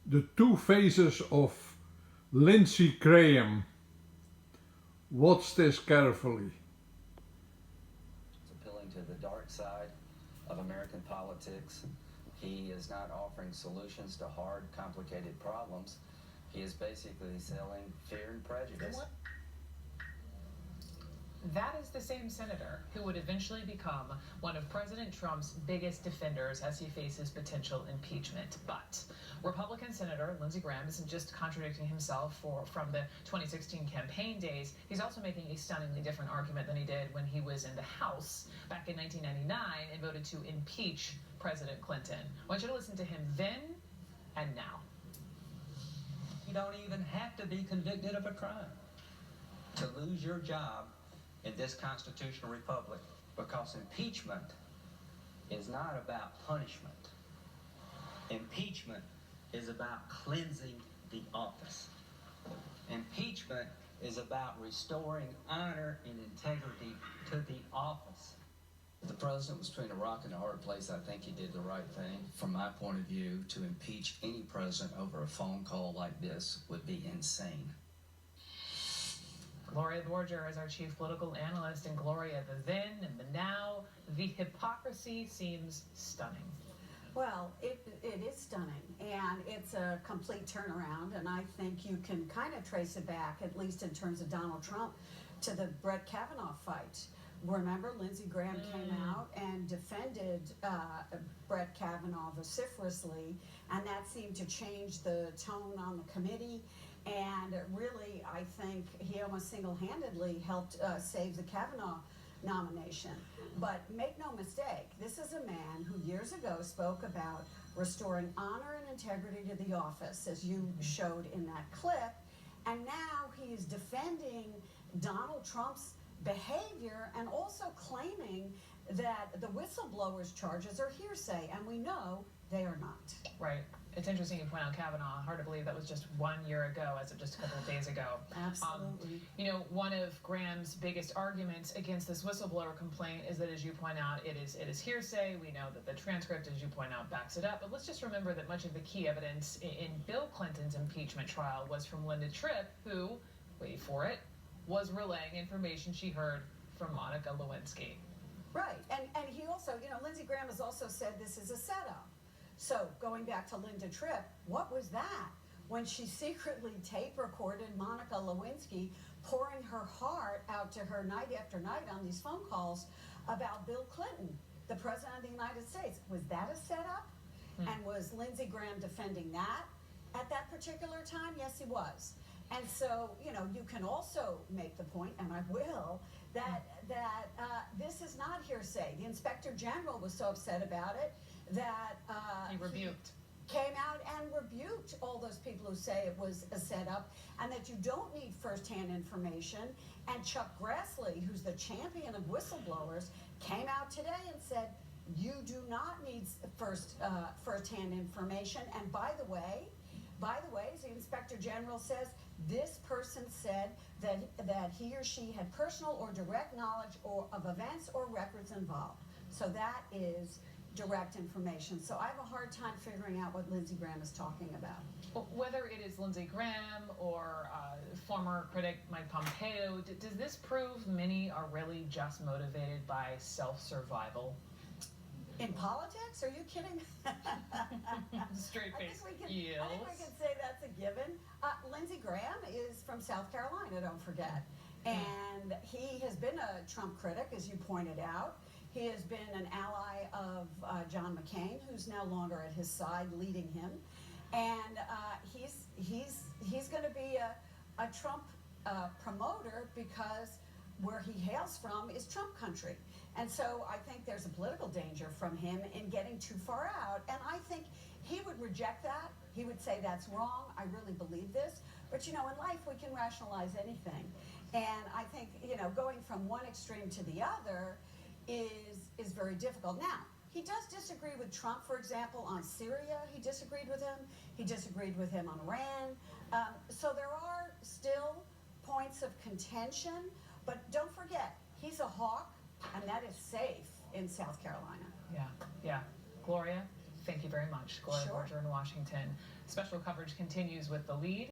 The 2Faces of Lindsey Graham. Watch this carefully. It's appealing to the dark side of American politics. He is not offering solutions to hard, complicated problems. He is basically selling fear and prejudice. That is the same senator who would eventually become one of President Trump's biggest defenders as he faces potential impeachment. But Republican Senator Lindsey Graham isn't just contradicting himself from the 2016 campaign days. He's also making a stunningly different argument than he did when he was in the House back in 1999 and voted to impeach President Clinton. I want you to listen to him then and now. You don't even have to be convicted of a crime to lose your job in this constitutional republic, because impeachment is not about punishment. Impeachment is about cleansing the office. Impeachment is about restoring honor and integrity to the office. The president was between a rock and a hard place. I think he did the right thing. From my point of view, to impeach any president over a phone call like this would be insane. Gloria Borger is our chief political analyst, and Gloria, the then and the now, the hypocrisy seems stunning. Well, it is stunning, and it's a complete turnaround, and I think you can kind of trace it back, at least in terms of Donald Trump, to the Brett Kavanaugh fight. Remember, Lindsey Graham came out and defended Brett Kavanaugh vociferously, and that seemed to change the tone on the committee. And really, I think he almost single-handedly helped save the Kavanaugh nomination. But make no mistake, this is a man who years ago spoke about restoring honor and integrity to the office, as you showed in that clip. And now he is defending Donald Trump's behavior and also claiming that the whistleblowers' charges are hearsay, and we know they are not. Right. It's interesting you point out Kavanaugh. Hard to believe that was just 1 year ago, as of just a couple of days ago. Absolutely. One of Graham's biggest arguments against this whistleblower complaint is that, as you point out, it is hearsay. We know that the transcript, as you point out, backs it up. But let's just remember that much of the key evidence in Bill Clinton's impeachment trial was from Linda Tripp, who, wait for it, was relaying information she heard from Monica Lewinsky. Right. And he also, Lindsey Graham has also said this is a setup. So going back to Linda Tripp, what was that? When she secretly tape recorded Monica Lewinsky pouring her heart out to her night after night on these phone calls about Bill Clinton, the President of the United States. Was that a setup? And was Lindsey Graham defending that at that particular time? Yes, he was. And so, you can also make the point, and I will, that this is not hearsay. The Inspector General was so upset about it that He rebuked. Came out and rebuked all those people who say it was a setup and that you don't need firsthand information. And Chuck Grassley, who's the champion of whistleblowers, came out today and said, you do not need firsthand information. And by the way, as the Inspector General says, this person said that he or she had personal or direct knowledge of events or records involved. So that is direct information. So I have a hard time figuring out what Lindsey Graham is talking about. Well, whether it is Lindsey Graham or former critic Mike Pompeo, does this prove many are really just motivated by self-survival? In politics? Are you kidding? Straight face. I think we can say that's a given. Lindsey Graham is from South Carolina, don't forget. And he has been a Trump critic, as you pointed out. He has been an ally of John McCain, who's no longer at his side leading him. And he's going to be a Trump promoter because where he hails from is Trump country. And so I think there's a political danger from him in getting too far out. And I think he would reject that. He would say that's wrong. I really believe this. But, in life we can rationalize anything. And I think, going from one extreme to the other is very difficult. Now, he does disagree with Trump, for example, on Syria. He disagreed with him. He disagreed with him on Iran. So there are still points of contention. But don't forget, he's a hawk, and that is safe in South Carolina. Yeah. Gloria? Thank you very much. Gloria Sure. Borger in Washington. Special coverage continues with The Lead.